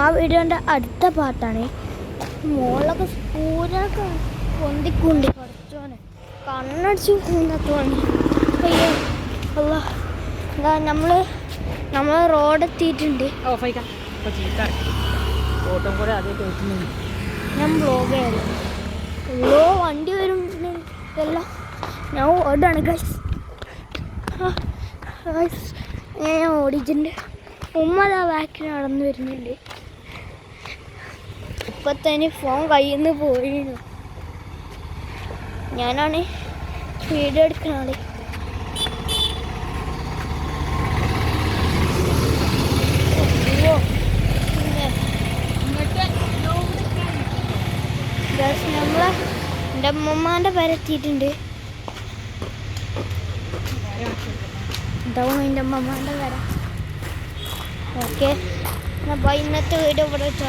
ആ വീഡിയോൻ്റെ അടുത്ത പാർട്ടാണ്. മോളൊക്കെ പൂരൊക്കെ പൊന്തിക്കൊണ്ട് കുറച്ചോനെ കണ്ണടിച്ച് കൂന്നത്തോണി. അയ്യോ അല്ല എന്താ നമ്മൾ റോഡെത്തിയിട്ടുണ്ട്. ഞാൻ ബ്ലോഗ് ചെയ്യാറ് ഓ വണ്ടി വരും ഇതെല്ലാം ഞാൻ ഓടാണ് ഗൈസ്. ഞാൻ ഓടിച്ചിട്ടുണ്ട്. ഉമ്മ അതാ ബാക്കിൽ നടന്നു വരുന്നുണ്ട്. ഇപ്പത്തന്നെ ഫോൺ കയ്യിൽ നിന്ന് പോയിരുന്നു. ഞാനാണ് വീഡിയോ എടുക്കുന്ന ആള്. നമ്മൾ എൻ്റെ അമ്മമാൻ്റെ പേരെത്തിയിട്ടുണ്ട്. ഇതാവും എൻ്റെ അമ്മമാൻ്റെ പേര. ഓക്കെ, അപ്പോൾ ഇന്നത്തെ വീഡിയോ ഇവിടെ വെച്ചാൽ